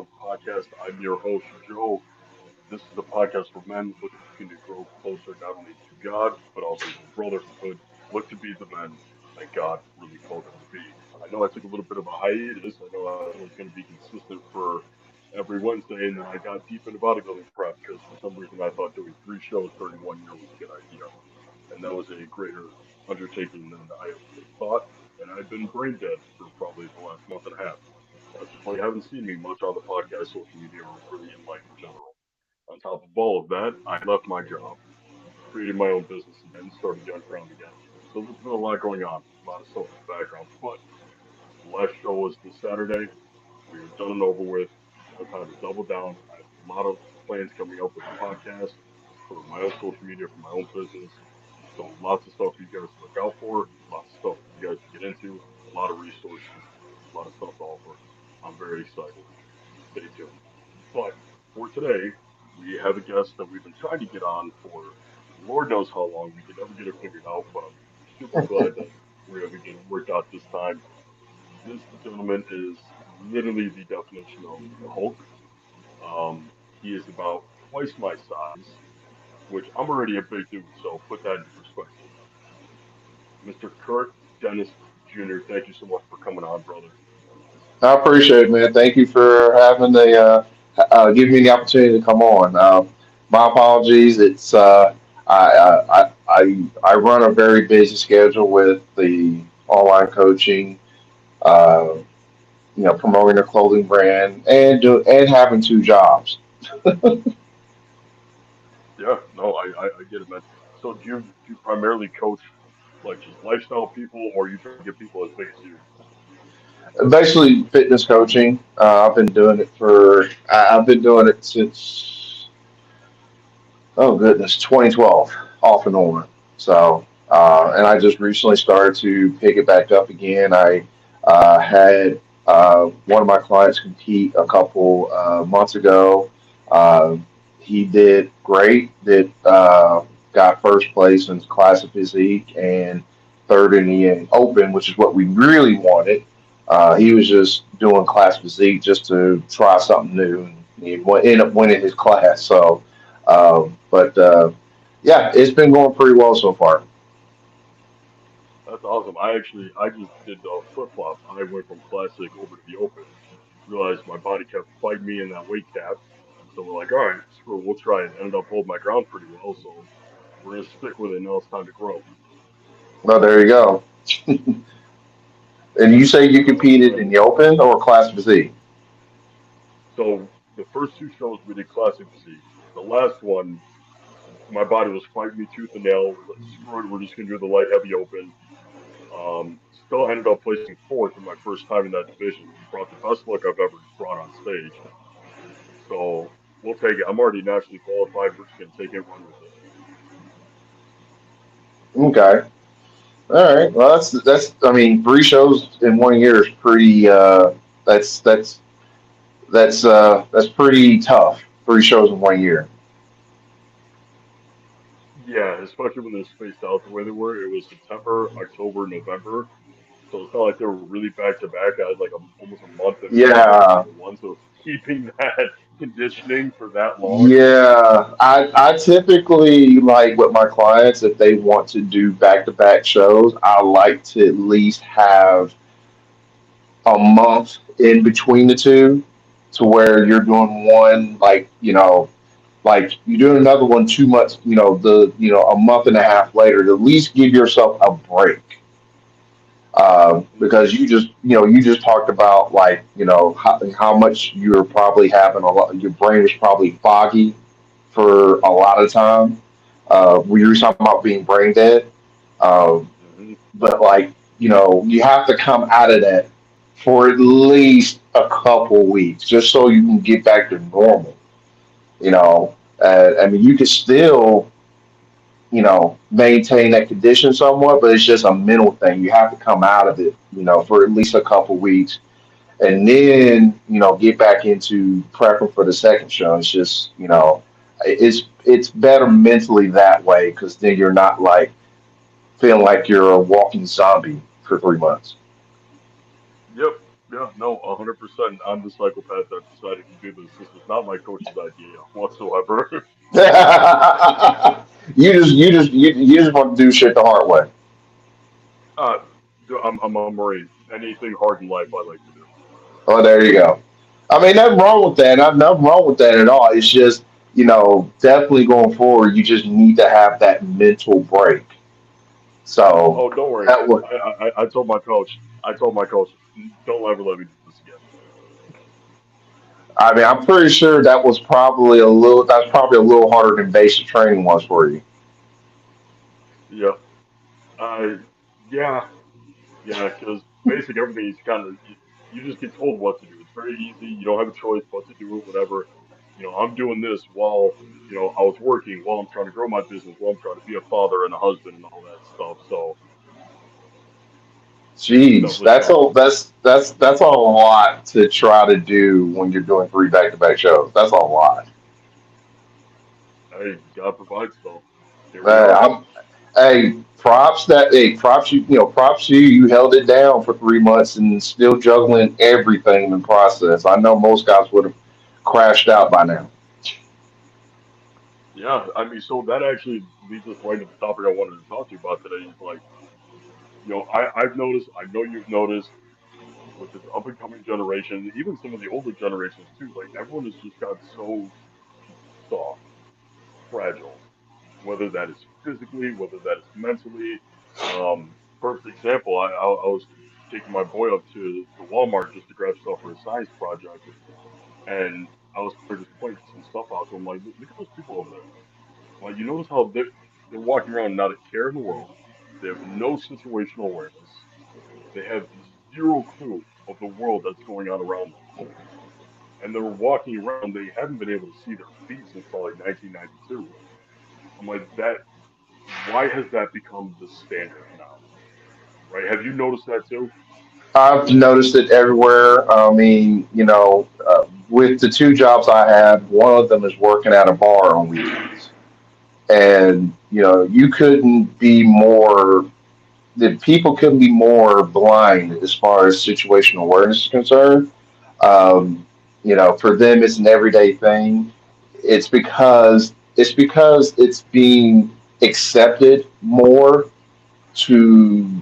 Punk Podcast. I'm your host, Joe. This is a podcast for men looking to grow closer not only to God, but also to brotherhood. Look to be the men that God really called them to be. I know I took a little bit of a hiatus. I know I was going to be consistent for every Wednesday, and then I got deep into bodybuilding prep because for some reason I thought doing 3 shows during 1 year was a good idea. And that was a greater undertaking than I originally thought. And I've been brain dead for probably the last month and a half. That's why you haven't seen me much on the podcast, social media, or really in life in general. On top of all of that, I left my job, created my own business again, started the underground again. So there's been a lot going on, a lot of stuff in the background. But the last show was this Saturday. We are done and over with. Now time to double down. I have a lot of plans coming up with the podcast, for my own social media, for my own business. So lots of stuff for you guys to look out for, lots of stuff for you guys to get into, a lot of resources, a lot of stuff to offer. I'm very excited. Stay tuned. But for today, we have a guest that we've been trying to get on for Lord knows how long. We could never get it figured out, but I'm super glad that we're able to get it worked out this time. This gentleman is literally the definition of the Hulk. He is about twice my size, which I'm already a big dude, so put that into perspective. Mr. Kurt Dennis Jr., thank you so much for coming on, brother. I appreciate it, man. Thank you for having giving me the opportunity to come on. My apologies. It's I run a very busy schedule with the online coaching, uh, promoting a clothing brand, and having 2 jobs. Yeah, no, I get it, man. So do you primarily coach like just lifestyle people, or are you trying to get people as big as you? Basically, fitness coaching. I've been doing it since, oh goodness, 2012, off and on. So, and I just recently started to pick it back up again. I had one of my clients compete a couple months ago. Uh, he did great. Got first place in classic physique and third in the open, which is what we really wanted. He was just doing class physique just to try something new, and he ended up winning his class. So, but yeah, it's been going pretty well so far. That's awesome. I just did the flip flop. I went from classic over to the open. Realized my body kept fighting me in that weight cap. So we're like, all right, screw it, we'll try it. Ended up holding my ground pretty well, so we're gonna stick with it. Now it's time to grow. Well, there you go. And you say you So that's competed in the open or class physique? so the first 2 shows we did classic physique. The last one, my body was fighting me tooth and nail. We're like, screw it, we're just gonna do the light heavy open. Still ended up placing fourth in my first time in that division. Brought the best luck I've ever brought on stage. So we'll take it. I'm already nationally qualified. We're just gonna take it and run with it. Okay. All right. Well, that's. I mean, 3 shows in 1 year is pretty. That's that's that's pretty tough. 3 shows in 1 year. Yeah, especially when they're spaced out the way they were. It was September, October, November. So it's not like they were really back to back. I had like almost a month in between every Yeah. single one. So keeping that conditioning for that long. Yeah, I typically like with my clients if they want to do back to back shows, I like to at least have a month in between the two to where you're doing one like you're doing another one 2 months, a month and a half later to at least give yourself a break. Because you just talked about like how much you're probably having a lot, your brain is probably foggy for a lot of time. We were talking about being brain dead, um, Hmm. but like you have to come out of that for at least a couple weeks just so you can get back to normal. I mean, you can still maintain that condition somewhat, but it's just a mental thing. You have to come out of it, for at least a couple weeks, and then get back into prepping for the second show. It's just it's better mentally that way because then you're not like feeling like you're a walking zombie for 3 months. Yep. Yeah, no, 100%. I'm the psychopath that decided to do this. This was not my coach's idea whatsoever. You just want to do shit the hard way. uh, I'm a Marine. Anything hard in life I like to do. Oh, there you go. I mean, nothing wrong with that. Nothing wrong with that at all. It's just, definitely going forward, you just need to have that mental break. So Oh, don't worry. that would, I told my coach. I told my coach, don't ever let me do this again. I mean, I'm pretty sure that's probably a little harder than basic training was for you. Yeah. Uh, yeah, yeah, because basic everything is kind of you just get told what to do. It's very easy. You don't have a choice but to do it, whatever. I'm doing this while I was working, while I'm trying to grow my business, while I'm trying to be a father and a husband and all that stuff. So it's Jeez, definitely tough. that's a lot to try to do when you're doing three back-to-back shows. That's a lot. Hey, God provides though. Here we are. I'm props props you. You held it down for 3 months and still juggling everything in the process. I know most guys would have crashed out by now. Yeah, I mean, so that actually leads us right to the topic I wanted to talk to you about today. Is like, I've noticed. I know you've noticed with this up and coming generation, even some of the older generations too. Like everyone has just got so soft, fragile, whether that is physically, whether that is mentally. Perfect example. I was taking my boy up to Walmart just to grab stuff for a science project, and I was just pointing some stuff out to him. Like, look at those people over there. Like, you notice how they're walking around not a care in the world. They have no situational awareness. They have zero clue of the world that's going on around them, and they're walking around. They haven't been able to see their feet since probably 1992. I'm like, that. Why has that become the standard now? Right? Have you noticed that too? I've noticed it everywhere. I mean, with the two jobs I have, one of them is working at a bar on weekends, and you couldn't be more. The people couldn't be more blind as far as situational awareness is concerned. Um, for them, it's an everyday thing. It's because it's being accepted more to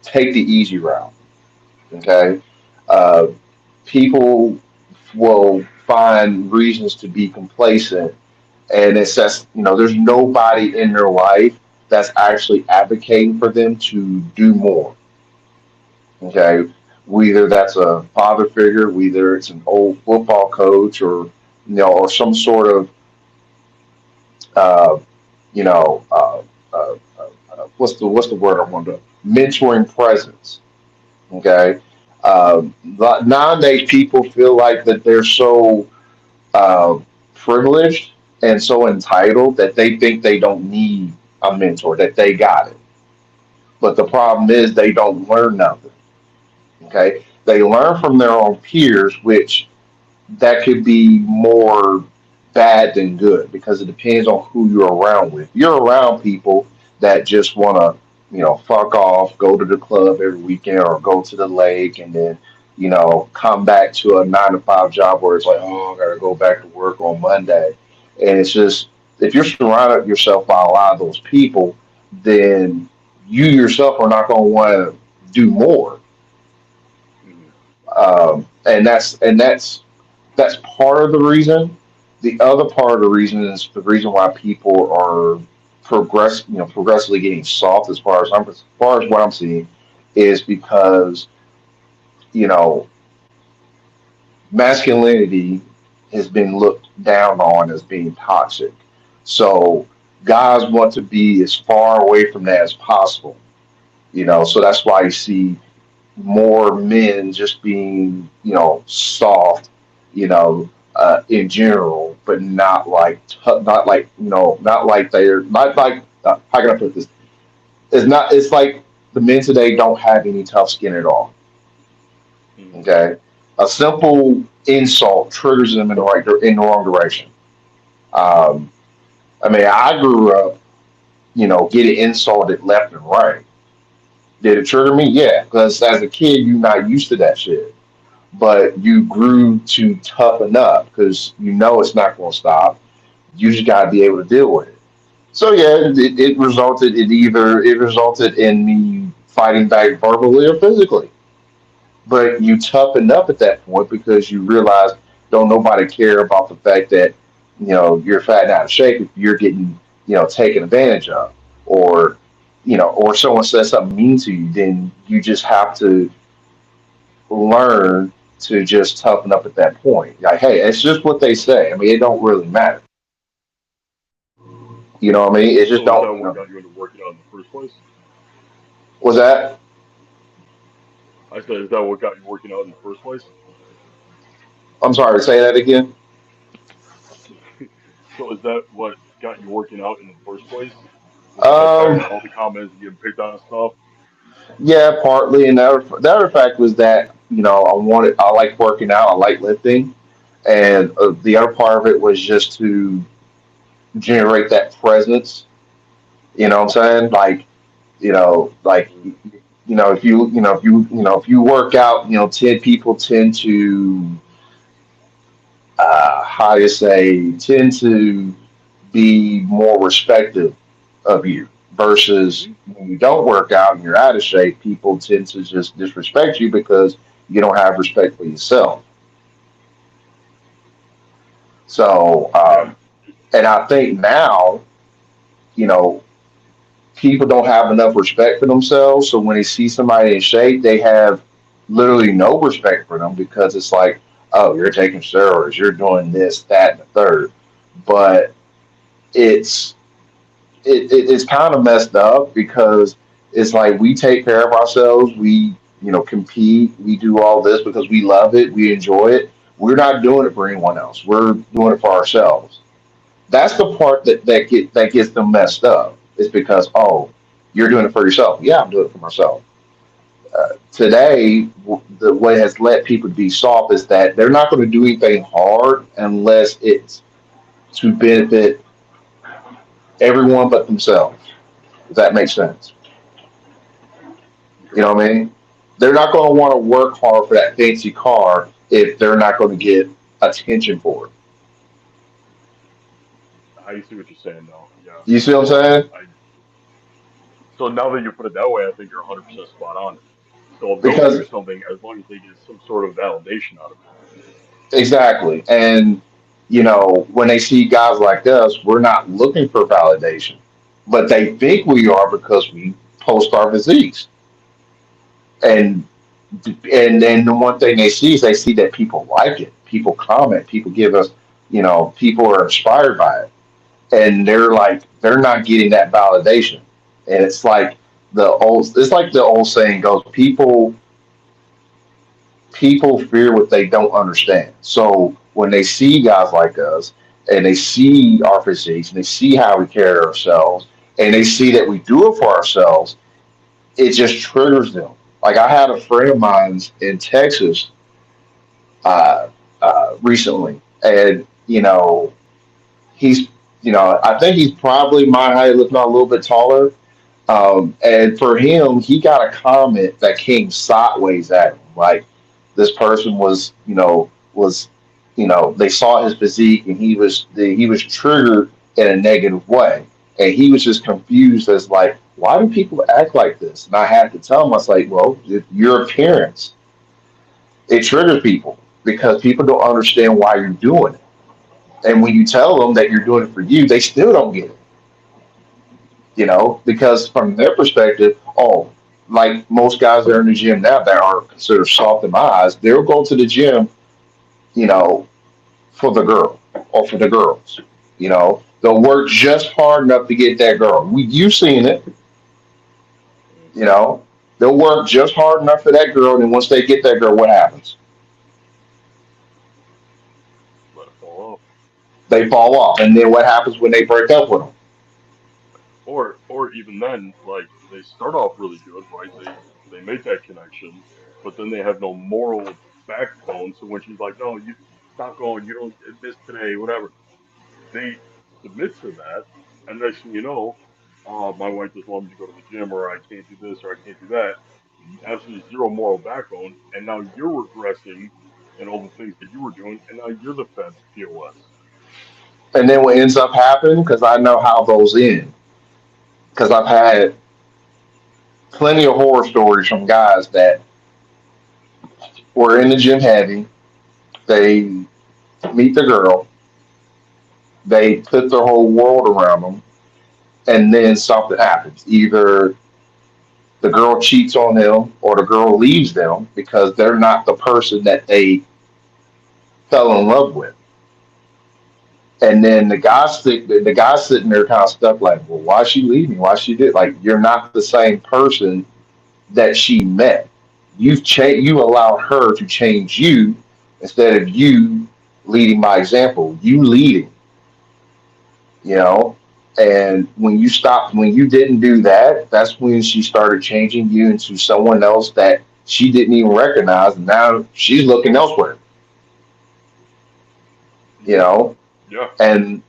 take the easy route. Okay, uh, people will find reasons to be complacent, and it's just there's nobody in their life that's actually advocating for them to do more. Okay, whether that's a father figure, whether it's an old football coach, or some sort of uh, you know what's the word I want to mentoring presence. Okay, nowadays people feel like that they're so uh, privileged and so entitled that they think they don't need a mentor, that they got it. But the problem is they don't learn nothing. Okay, they learn from their own peers, which that could be more bad than good because it depends on who you're around with. You're around people that just want to, fuck off, go to the club every weekend or go to the lake and then, come back to a 9 to 5 job where it's like, oh, I got to go back to work on Monday. And it's just, if you're surrounded yourself by a lot of those people, then you yourself are not going to want to do more. Hmm. And that's part of the reason. The other part of the reason is the reason why people are progressively getting soft as far as what I'm seeing is because you know masculinity has been looked down on as being toxic. So guys want to be as far away from that as possible. So that's why you see more men just being, soft, in general, but not like they're not like how can I put this? It's not. It's like the men today don't have any tough skin at all. Hmm. Okay, a simple insult triggers them in the wrong direction. Um, I mean, I grew up, getting insulted left and right. Did it trigger me? Yeah, because as a kid, you're not used to that shit. but you grew to toughen up because you know it's not going to stop. You just got to be able to deal with it. So yeah, it resulted in me fighting back verbally or physically. But you toughened up at that point because you realized don't nobody care about the fact that you're fat and out of shape if you're getting taken advantage of, or or someone says something mean to you. Then you just have to learn to just toughen up at that point. Like, hey, it's just what they say. I mean, it don't really matter. You know what I mean? It just So is that don't. what got you into working out in the first place? Was that? I said, is that what got you working out in the first place? I'm sorry. Say that again. So is that what got you working out in the first place? Was it the fact Um, that all the comments and getting picked on and stuff? yeah, partly. And the other fact was that I like working out. I like lifting, and the other part of it was just to generate that presence. You know what I'm saying? Like, Mm. if you work out, 10 people tend to how do you say tend to be more respectful of you versus Hmm. when you don't work out and you're out of shape, people tend to just disrespect you because you don't have respect for yourself. So, Yeah. and I think now, you know, people don't have enough respect for themselves. So when they see somebody in shape, they have literally no respect for them because it's like, oh, you're taking steroids, you're doing this, that, and the third. But it's it's kind of messed up because it's like we take care of ourselves, we compete, we do all this because we love it, we enjoy it. We're not doing it for anyone else. We're doing it for ourselves. That's the part that gets them messed up. Is because you're doing it for yourself. Yeah, I'm doing it for myself. Today, the way it has led people to be soft is that they're not going to do anything hard unless it's to benefit everyone but themselves. Does that make sense? You know what I mean? They're not going to want to work hard for that fancy car if they're not going to get attention for it. I see what you're saying now. Yeah. You see what I'm saying? I So now that you put it that way, I think you're 100% spot on. So they'll do Because something as long as they get some sort of validation out of it. exactly. And when they see guys like us, we're not looking for validation, but they think we are because we post our physiques. And then the one thing they see is they see that people like it, people comment, people give us, people are inspired by it, and they're not getting that validation. And it's like the old saying goes, people fear what they don't understand. So when they see guys like us and they see our physiques and they see how we carry ourselves and they see that we do it for ourselves, it just triggers them. Like I had a friend of mine in Texas uh, recently, and he's I think he's probably my height, if not a little bit taller. And for him, he got a comment that came sideways at him. Like this person they saw his physique and he was triggered in a negative way, and he was just confused as like, why do people act like this? And I had to tell him, I was like, well, if your appearance it triggers people because people don't understand why you're doing it, and when you tell them that you're doing it for you, they still don't get it. Because from their perspective, like most guys that are in the gym now that are considered soft in my eyes, they'll go to the gym, you know, for the girl or for the girls. They'll work just hard enough to get that girl. You've seen it, Mm. you know. They'll work just hard enough for that girl, and then once they get that girl, what happens? Let it fall off. They fall off, and then what happens when they break up with them? Or even then, like they start off really good, right? They make that connection, but then they have no moral backbone. So when she's like, "No, you stop going. You don't this today, whatever," they submit to that, and next thing you know, my wife doesn't want me to go to the gym, or I can't do this, or I can't do that. absolutely zero moral backbone, and now you're regressing in all the things that you were doing, and now you're the Fed's POS. And then what ends up happening, because I know how those end, because I've had plenty of horror stories from guys that were in the gym heavy. They meet the girl, they put their whole world around them, and then something happens. Either the girl cheats on them or the girl leaves them because they're not the person that they fell in love with. And then the guy's sitting there kind of stuck like, well, why she leave me? Why she did? Like, you're not the same person that she met. You allowed her to change you instead of you leading by example. You leading, you know. And when you didn't do that, that's when she started changing you into someone else that she didn't even recognize. And now she's looking elsewhere, you Hmm. know. Yeah. And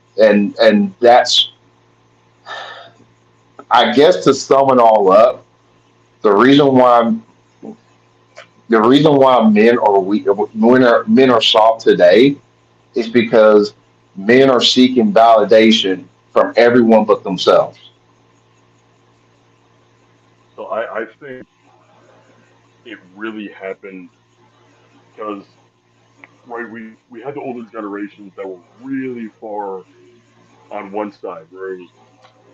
that's, I guess, to sum it all up, the reason why men are weak, men are soft today is because men are seeking validation from everyone but themselves. So I think it really happened because right we had the older generations that were really far on one side where it was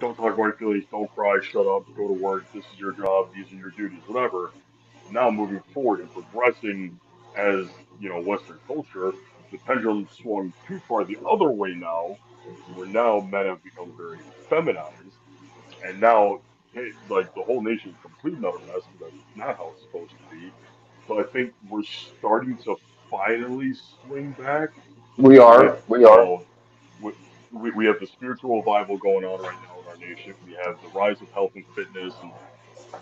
don't talk about your feelings, don't cry, shut up, go to work, this is your job, these are your duties, whatever. Now moving forward and progressing as Western culture, the pendulum swung too far the other way now, where now men have become very feminized, and now hey, like the whole nation is a complete and utter mess because that's not how it's supposed to be. So I think we're starting to finally swing back We with are, we are. with, we have the spiritual revival going on right now in our nation. We have the rise of health and fitness, and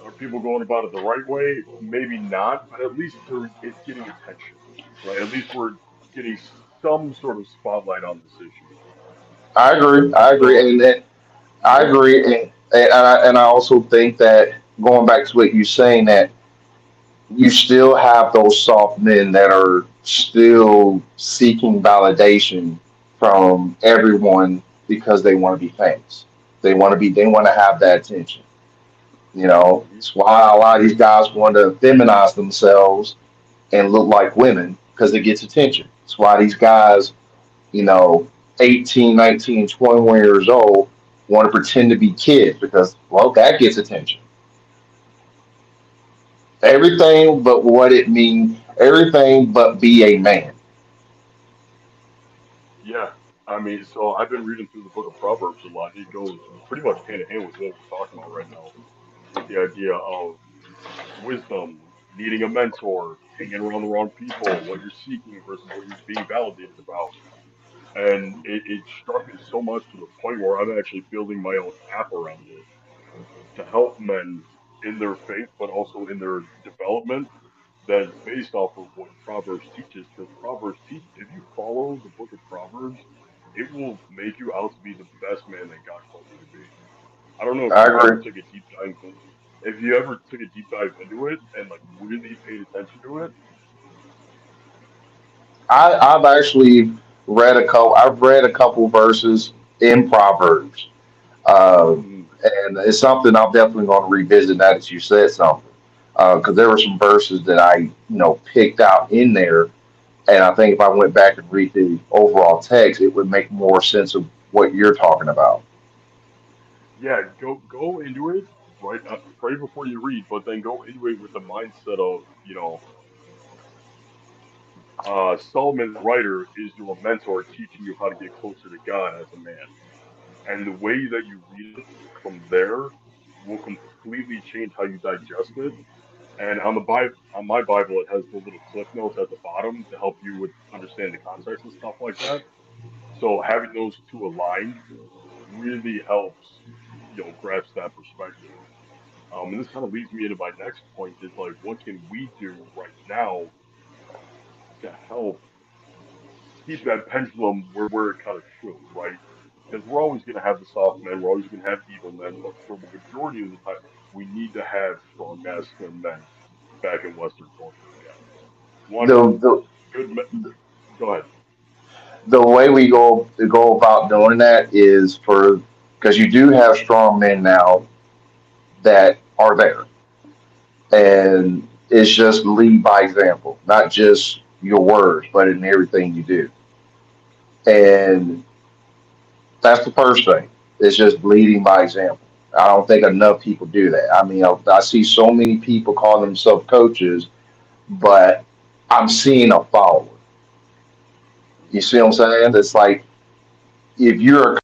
are people going about it the right way? Maybe not, but at least it's getting attention, right? At least we're getting some sort of spotlight on this issue. I agree. And I agree, so, and I yeah, agree, and I also think that going back to what you're saying, that you still have those soft men that are still seeking validation from everyone because they want to be famous. They want to have that attention. You know, hmm, it's why a lot of these guys want to feminize themselves and look like women because it gets attention. It's why these guys, you know, 18, 19, 21 years old want to pretend to be kids because, well, that gets attention. Everything but what it means, everything but be a man. yeah. I mean, so I've been reading through the book of Proverbs a lot. It goes pretty much hand in hand with what we're talking about right now, with the idea of wisdom, needing a mentor, hanging around the wrong people, what you're seeking versus what you're being validated about. And it struck me so much to the point where I'm actually building my own app around it to help men in their faith, but also in their development. That is based off of what Proverbs teaches, because Proverbs teach if you follow the book of Proverbs, it will make you out to be the best man that God called you to be. I don't know if I you ever agree. took a deep dive, if you ever took a deep dive into it and like really paid attention to it. I've actually I've read a couple verses in Proverbs. Mm, And it's something I'm definitely going to revisit now that you said something. Because there were some verses that I, picked out in there. And I think if I went back and read the overall text, it would make more sense of what you're talking about. yeah, go into it. Right, pray before you read, but then go into it with the mindset of Solomon the writer is your mentor, teaching you how to get closer to God as a man. And the way that you read it from there will completely change how you digest it. And on my Bible, it has the little clip notes at the bottom to help you with understand the context and stuff like that. So having those two aligned really helps, grasp that perspective. And this kind of leads me into my next point is like, what can we do right now to help keep that pendulum where it kind of should, right? Because we're always going to have the soft men, we're always going to have evil men, but for the majority of the time, we need to have strong masculine men. back in Western culture. Yeah. One the the good. Go ahead. the way we go about doing that is for because you do have strong men now that are there, and it's just lead by example, not just your words, but in everything you do. And that's the first thing. It's just leading by example. I don't think enough people do that. I mean, I see so many people call themselves coaches, but I'm seeing a follower. You see what I'm saying? It's like if you're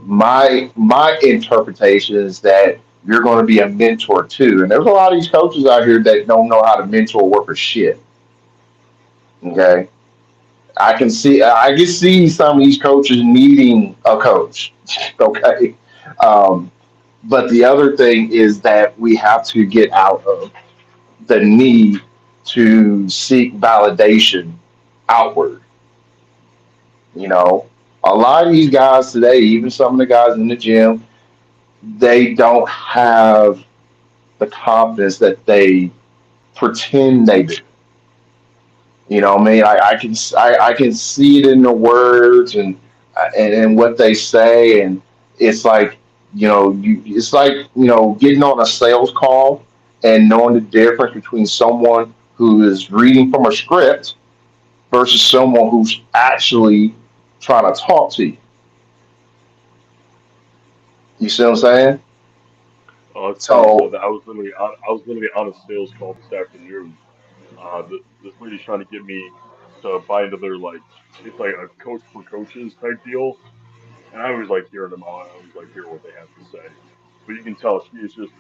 my interpretation is that you're going to be a mentor too. And there's a lot of these coaches out here that don't know how to mentor worth for shit. Okay, I can see some of these coaches needing a coach. Okay, um, but the other thing is that we have to get out of the need to seek validation outward. You know, a lot of these guys today, even some of the guys in the gym, they don't have the confidence that they pretend they do. You know what I mean? I can see it in the words and what they say, and it's like it's like getting on a sales call and knowing the difference between someone who is reading from a script versus someone who's actually trying to talk to you. You see what I'm saying? It's funny. So So, that I was literally on a sales call this afternoon. This lady's trying to get me to buy into their like it's like a coach for coaches type deal, and I was like hearing them out. I was like hearing what they have to say, but you can tell she is just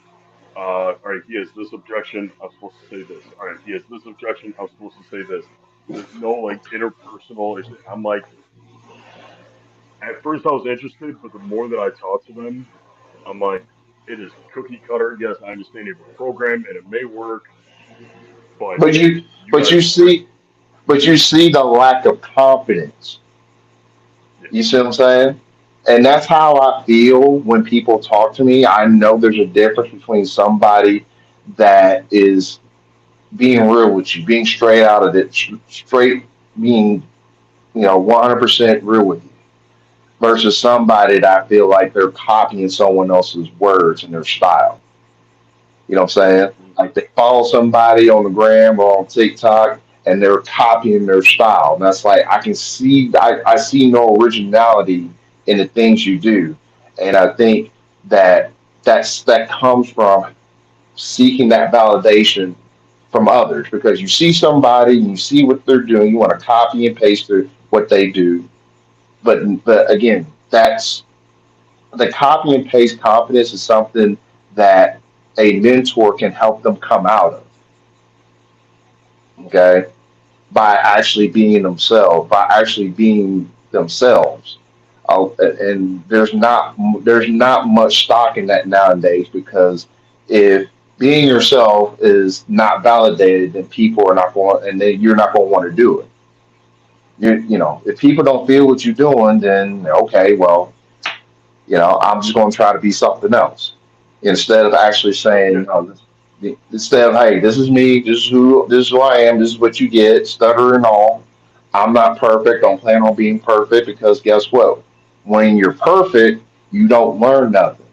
all right. He has this objection. I'm supposed to say this. All right. He has this objection. I'm supposed to say this. There's no like interpersonal. I'm like at first I was interested, but the more that I talked to them, I'm like, it is cookie cutter. Yes, I understand you have a program and it may work, but but you you but guys you are see but you see the lack of confidence. yeah. You see what I'm saying? And that's how I feel when people talk to me. I know there's a difference between somebody that is being real with you, being straight out of it, straight being 100% real with you, versus somebody that I feel like they're copying someone else's words and their style. You know what I'm saying? Mhm. Like they follow somebody on the gram or on TikTok and they're copying their style. And that's like I see no originality in the things you do. And I think that that comes from seeking that validation from others because you see somebody and you see what they're doing, you want to copy and paste what they do. But again, that's the copy and paste confidence is something that a mentor can help them come out of, okay, by actually being themselves, by actually being themselves. And there's not much stock in that nowadays because if being yourself is not validated, then people are not going, and then you're not going to want to do it. If people don't feel what you're doing, then okay, well, I'm just going to try to be something else instead of actually saying, Okay. instead of, hey, this is me, this is who I am, this is what you get, stutter and all. I'm not perfect. Don't plan on being perfect because guess what? When you're perfect, you don't learn nothing.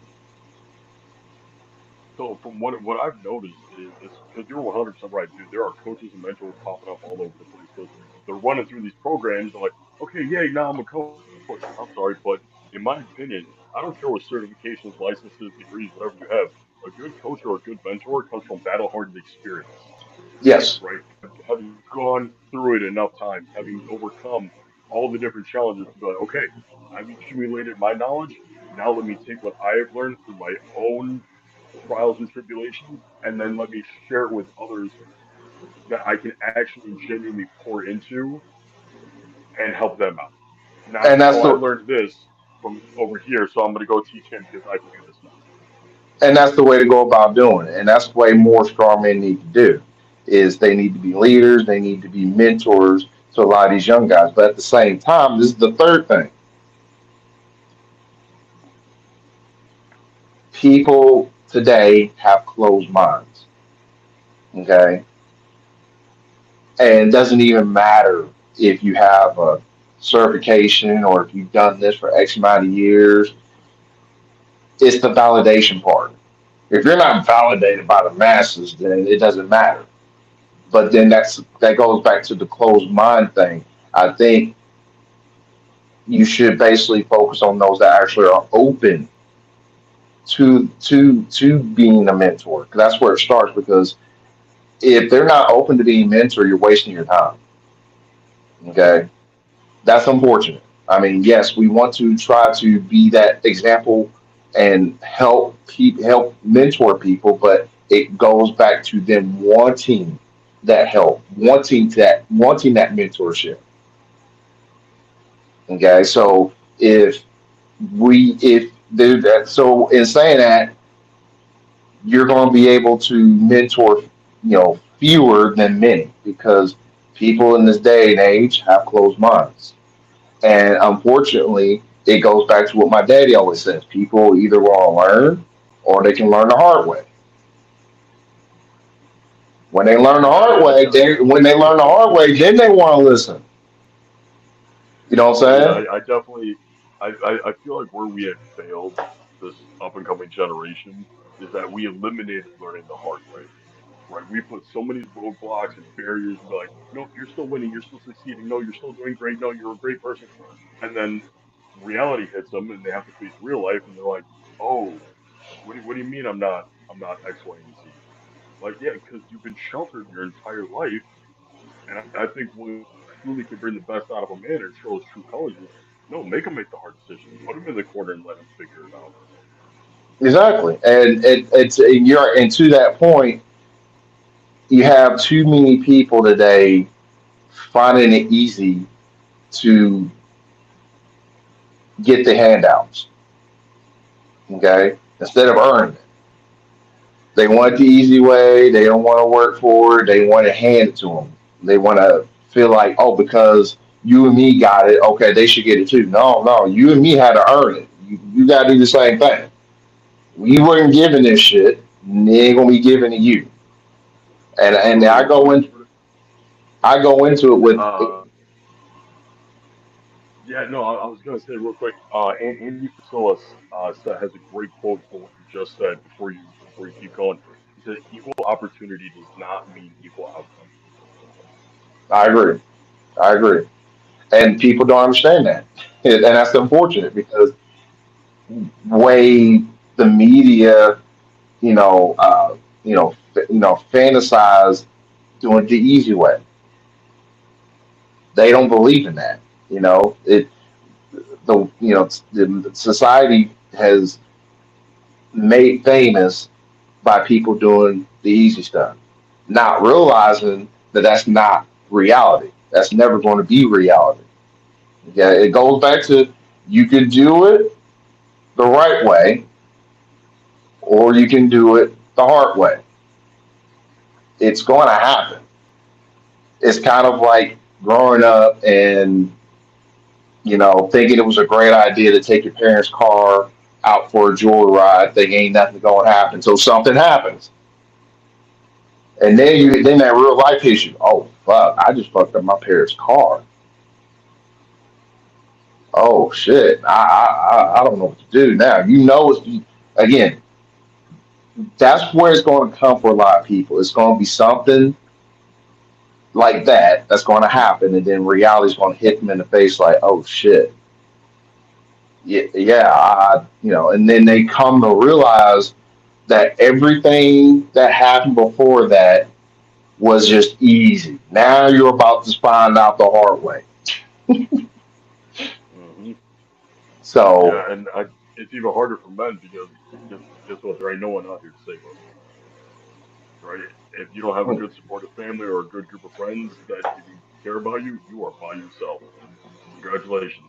So from what I've noticed is because you're 100% right, dude. There are coaches and mentors popping up all over the place because they're running through these programs. They're like, okay, yay, now I'm a coach. I'm sorry, but in my opinion, I don't care what certifications, licenses, degrees, whatever you have. A good coach or a good mentor comes from battle-hardened experience, Yes, right? Having gone through it enough times, having overcome all the different challenges to be like, okay, I've accumulated my knowledge. Now let me take what I have learned through my own trials and tribulations, and then let me share it with others that I can actually genuinely pour into and help them out. Not, and that's oh, I the learned this from over here, so I'm going to go teach him because I can do this now. and that's the way to go about doing it. And that's the way more strong men need to do. Is they need to be leaders, they need to be mentors to a lot of these young guys. But at the same time, this is the third thing. People today have closed minds. Okay, and it doesn't even matter if you have a certification or if you've done this for X amount of years. It's the validation part. If you're not validated by the masses, then it doesn't matter. But then that goes back to the closed mind thing. I think you should basically focus on those that actually are open to being a mentor. 'Cause that's where it starts. Because if they're not open to being a mentor, you're wasting your time. Okay, that's unfortunate. I mean, yes, we want to try to be that example and help mentor people, but it goes back to them wanting that help, wanting that mentorship. Okay, so if do that, so in saying that, you're going to be able to mentor, fewer than many, because people in this day and age have closed minds. And unfortunately, it goes back to what my daddy always says: people either want to learn or they can learn the hard way. When they learn the Yeah, hard way, then they want to listen. You know what yeah, I'm saying? I definitely, I feel like where we have failed this up and coming generation is that we eliminated learning the hard way. Right? We put so many roadblocks and barriers and be like, no, you're still winning, you're still succeeding, no, you're still doing great, no, you're a great person. And then reality hits them and they have to face real life and they're like, oh, what do you mean I'm not X, Y, and Z? Like, yeah, because you've been sheltered your entire life. And I think what truly can bring the best out of a man and show his true colors is no, make him make the hard decisions. Put him in the corner and let him figure it out. Exactly. And and to that point, you have too many people today finding it easy to get the handouts. Okay, instead of earning it, they want the easy way. They don't want to work for it. They want to hand it to them. They want to feel like, oh, because you and me got it, okay, they should get it too. No, no, you and me had to earn it. You got to do the same thing. We weren't given this shit. And they ain't gonna be given to you. And Real quick, I go into it with uh, yeah, no, I was gonna say real quick. Andy Facilis has a great quote for what you just said before you keep going. He said, "Equal opportunity does not mean equal outcome." I agree. I agree. And people don't understand that. And that's unfortunate because way the media, you know, fantasize doing it the easy way. They don't believe in that. You know, it the society has made famous by people doing the easy stuff, not realizing that that's not reality. That's never going to be reality. Yeah, it goes back to you can do it the right way or you can do it the hard way. It's going to happen. It's kind of like growing up and thinking it was a great idea to take your parents' car out for a joyride, thinking ain't nothing going to happen. So something happens, and then that real life hits you. Oh fuck! I just fucked up my parents' car. Oh shit! I don't know what to do now. Again. That's where it's going to come for a lot of people. It's going to be something like that's going to happen, and then reality's going to hit them in the face like, oh shit, yeah, yeah, and then they come to realize that everything that happened before that was just easy. Now you're about to find out the hard way. Hmm. So, Yeah, and it's even harder for men because guess what? There ain't no one out here to save us, right? If you don't have a good supportive family or a good group of friends that even care about you, you are by yourself. Congratulations.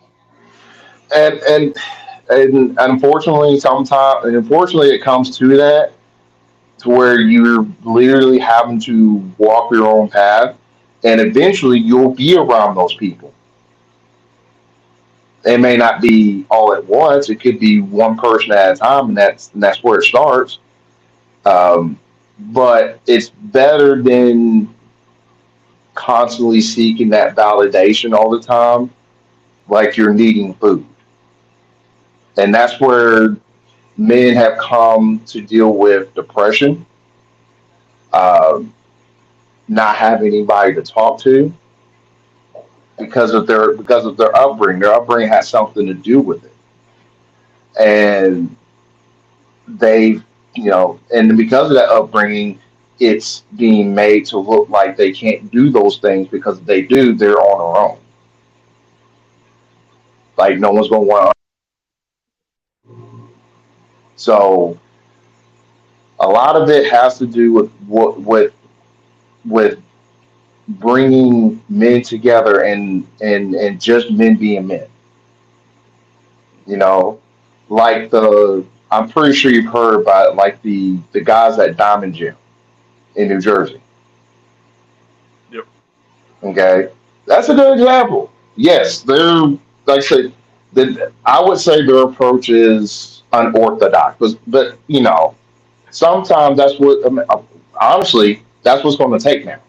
and and unfortunately, it comes to that, to where you're literally having to walk your own path, and eventually you'll be around those people. It may not be all at once. It could be one person at a time, and that's where it starts. Um, but it's better than constantly seeking that validation all the time, like you're needing food. And that's where men have come to deal with depression, um, not having anybody to talk to because of their upbringing. Their upbringing has something to do with it, and they, and because of that upbringing, it's being made to look like they can't do those things because if they do, they're on their own. Like no one's gonna want. So a lot of it has to do with with bringing men together and just men being men. You know, like the I'm pretty sure you've heard about like the guys at Diamond Gym in New Jersey. Yep. Okay, that's a good example. Yes, they're like I said. I would say their approach is unorthodox, but sometimes that's what honestly that's what's going to take now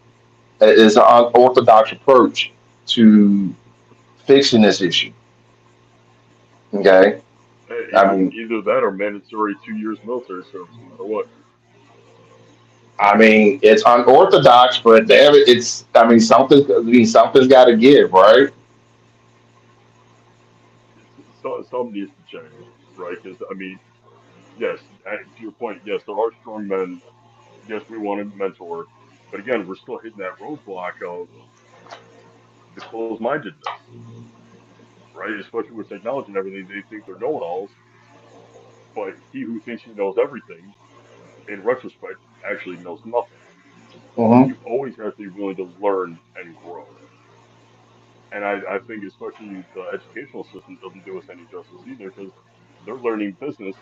is an unorthodox approach to fixing this issue. Okay, I mean, Either that or mandatory 2 years military service, no matter what. it's unorthodox, but damn it, something's got to give, right? Some needs to change, right? Because yes, to your point, yes, there are strong men. Yes, we want to mentor, but again, we're still hitting that roadblock of the closed-mindedness, right? Especially with technology and everything, they think they're know-it-alls, but he who thinks he knows everything, in retrospect, actually knows nothing. Hmm. You always have to be willing to learn and grow. And I think especially the educational system doesn't do us any justice either because they're learning business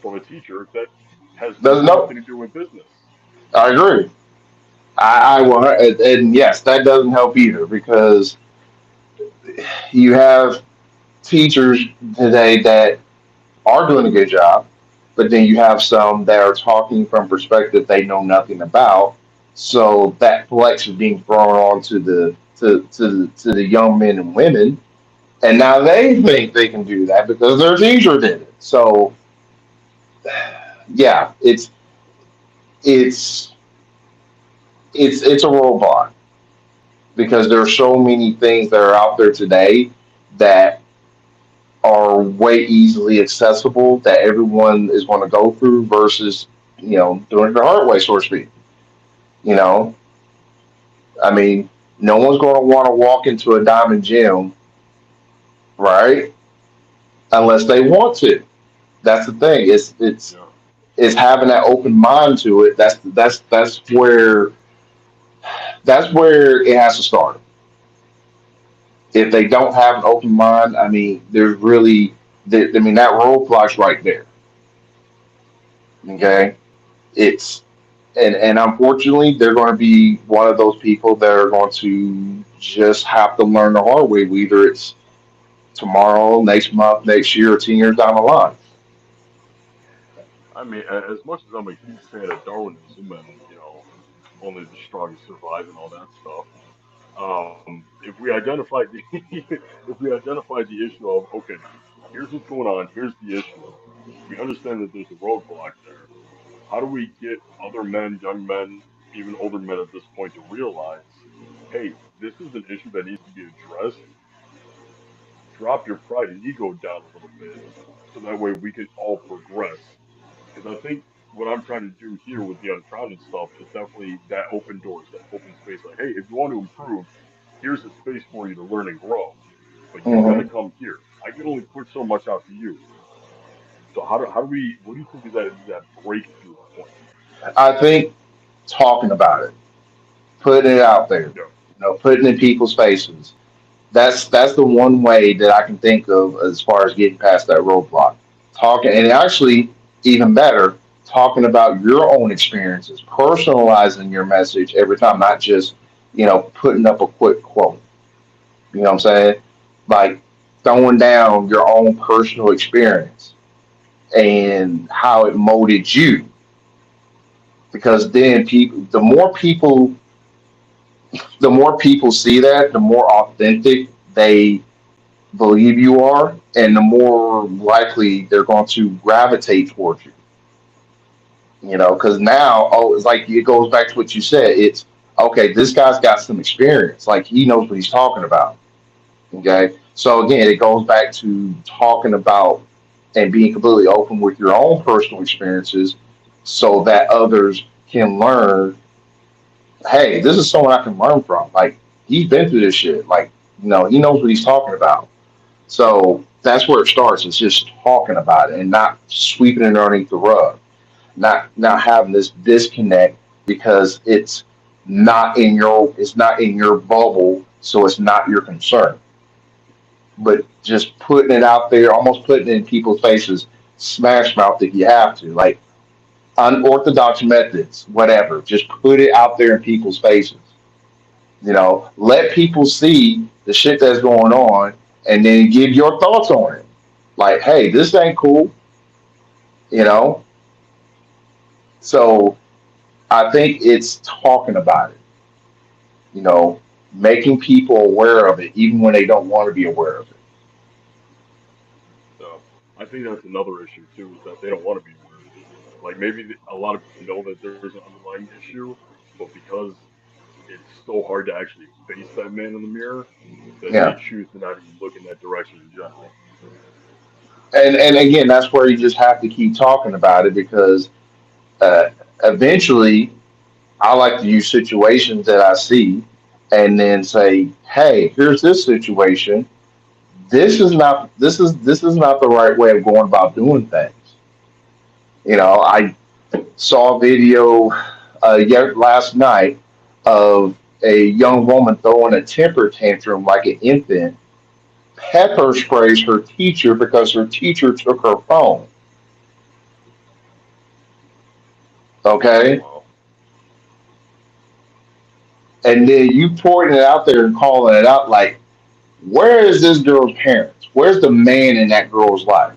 from a teacher that has Doesn't know. nothing to do with business. I agree. I will, and yes, that doesn't help either because you have teachers today that are doing a good job, but then you have some that are talking from perspective they know nothing about. So that flex is being thrown on to the young men and women, and now they think they can do that because their teacher did it. So yeah, it's it's a roadblock because there are so many things that are out there today that are way easily accessible that everyone is going to go through versus doing it the hard way, so to speak. You know, I mean, no one's going to want to walk into a diamond gym, right? Unless they want to. That's the thing. Yeah. It's having that open mind to it. That's where it has to start. If they don't have an open mind, I mean, there's really, that roadblock's right there. Okay, it's and unfortunately, they're going to be one of those people that are going to just have to learn the hard way. Either it's tomorrow, next month, next year, or 10 years down the line. As much as I'm a huge fan of Darwinism and only the strongest survive and all that stuff, if we identified the if we identified the issue of okay, here's what's going on, here's the issue, we understand that there's a roadblock there. How do we get other men, young men, even older men at this point to realize, hey, this is an issue that needs to be addressed. Drop your pride and ego down a little bit, so that way we can all progress. Because I think what I'm trying to do here with the uncrowded stuff is definitely that open doors, that open space. Like, hey, if you want to improve, here's a space for you to learn and grow. But you got to Hmm. come here. I can only put so much out to you. So how do we? What do you think is that breakthrough point? I think talking about it, putting it out there, Yeah. putting it in people's faces. That's the one way that I can think of as far as getting past that roadblock. Talking and actually even better, talking about your own experiences, personalizing your message every time, not just putting up a quick quote. You know what I'm saying? Like throwing down your own personal experience and how it molded you. because then people, the more people see that, the more authentic they believe you are, and the more likely they're going to gravitate towards you. Because now, oh, it's like it goes back to what you said. It's okay. This guy's got some experience. Like he knows what he's talking about. Okay. So again, it goes back to talking about and being completely open with your own personal experiences, so that others can learn. Hey, this is someone I can learn from. Like he's been through this shit. Like he knows what he's talking about. So that's where it starts. It's just talking about it and not sweeping it underneath the rug, not having this disconnect because it's not in your bubble, so it's not your concern. But just putting it out there, almost putting it in people's faces, smash mouth if you have to, like unorthodox methods, whatever. Just put it out there in people's faces. Let people see the shit that's going on, and then give your thoughts on it. Like, hey, this ain't cool. You know. So I think it's talking about it. You know, making people aware of it, even when they don't want to be aware of it. So I think that's another issue too, is that they don't want to be aware. Like maybe a lot of people know that there's an underlying issue, but because it's so hard to actually face that man in the mirror, that they Yeah. choose to not even look in that direction in general. And again, that's where you just have to keep talking about it because eventually I like to use situations that I see and then say, "Hey, here's this situation. This is not the right way of going about doing things." I saw a video last night of a young woman throwing a temper tantrum like an infant, pepper sprays her teacher because her teacher took her phone. Okay, Wow. and then you pointing it out there and calling it out like, where is this girl's parents? Where's the man in that girl's life?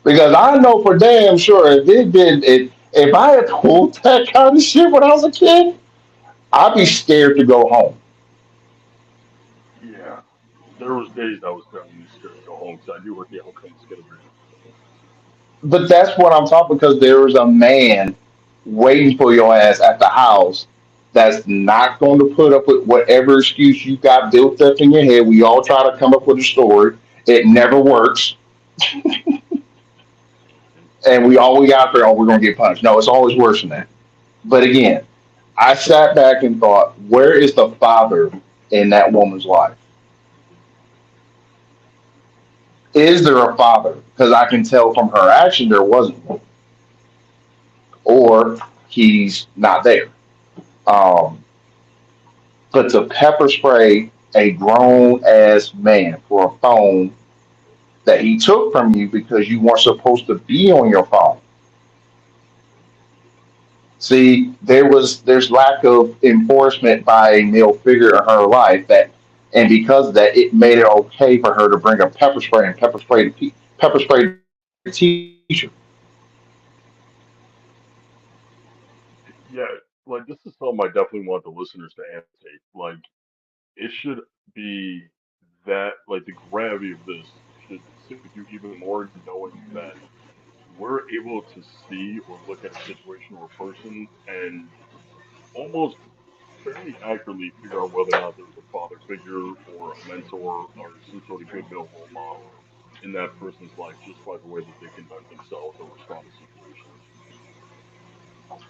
Because I know for damn sure if I had pulled that kind of shit when I was a kid, I'd be scared to go home. Yeah. There was days I was definitely scared to go home because I knew what the outcome was gonna be. But that's what I'm talking because there was a man waiting for your ass at the house that's not going to put up with whatever excuse you got built up in your head. We all try to come up with a story. It never works. And we got there, oh, we're going to get punished. No, it's always worse than that. But again, I sat back and thought, where is the father in that woman's life? Is there a father? Because I can tell from her action there wasn't one, or he's not there. Um, but to pepper spray a grown ass man for a phone that he took from you because you weren't supposed to be on your phone. See, there's lack of enforcement by a male figure in her life and because of that, it made it okay for her to bring a pepper spray and pepper spray the teacher. Yeah, like this is something I definitely want the listeners to annotate. Like it should be that like the gravity of this should sit with you even more, knowing that we're able to see or look at a situation or a person and almost fairly accurately figure out whether or not there's a father figure or a mentor or some sort of good male role model in that person's life just by the way that they conduct themselves or respond to situations.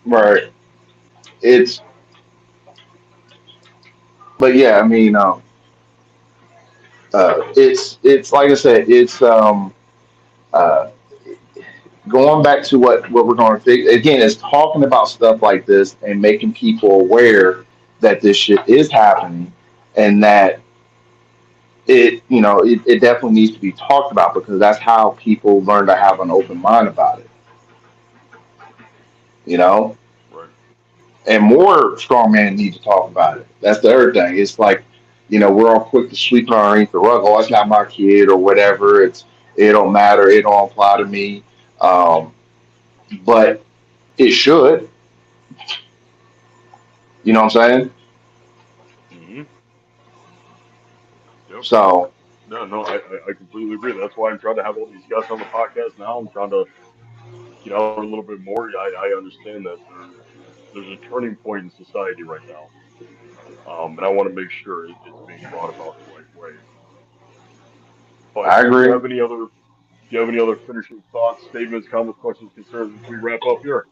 Right. It's but yeah, I mean, it's like I said, it's uh, going back to what we're going to fix again is talking about stuff like this and making people aware that this shit is happening and that it definitely needs to be talked about because that's how people learn to have an open mind about it, you know Right. and more strong men need to talk about it. That's the other thing. It's like, we're all quick to sweep it underneath the rug. Oh, it's not my kid or whatever. It don't matter. It don't apply to me. Um, but It should. You know what I'm saying? Hmm. Yep. So No, no, I completely agree. That's why I'm trying to have all these guests on the podcast now. I'm trying to get out there a little bit more. I understand that there's a turning point in society right now, and I want to make sure it's being brought about the right way. But I agree. do you have any other finishing thoughts, statements, comments, questions, concerns as we wrap up here?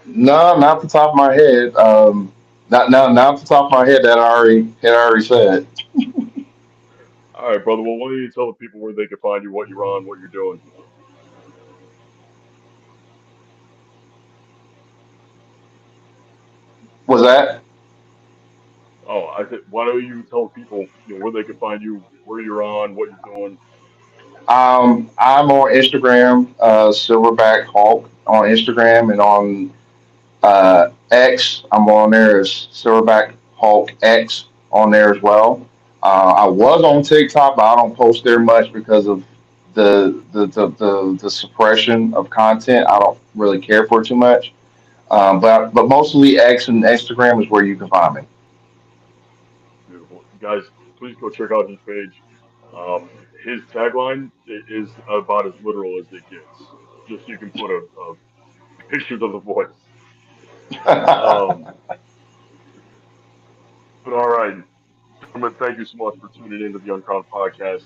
No, not off the top of my head. Not off the top of my head that I already said. All right, brother. Well, why don't you tell the people where they can find you, what you're on, what you're doing? Was that? Oh, I said, why don't you tell people, where they can find you, where you're on, what you're doing? I'm on Instagram, Silverback Hulk on Instagram, and on X, I'm on there as Silverback Hulk X on there as well. I was on TikTok, but I don't post there much because of the suppression of content. I don't really care for it too much. But mostly X and Instagram is where you can find me. Beautiful. Guys, please go check out his page. Um, his tagline is about as literal as it gets, just so you can put a pictures of the voice. Um, but all right, gentlemen, thank you so much for tuning into the Uncrowned Podcast.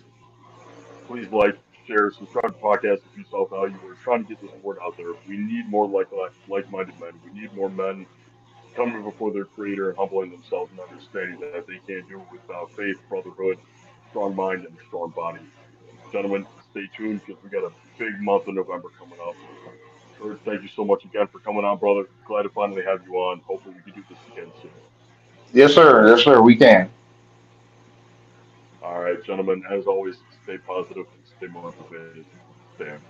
Please like, share, subscribe to the podcast if you saw value. We're trying to get this word out there. We need more like-minded men. We need more men coming before their creator and humbling themselves and understanding that they can't do it without faith, brotherhood, strong mind, and a strong body. Gentlemen, stay tuned because we got a big month of November coming up. Kurt, thank you so much again for coming on, brother. Glad to finally have you on. Hopefully, we can do this again soon. Yes, sir. Yes, sir. We can. All right, gentlemen, as always, stay positive, stay motivated, stay uncredited.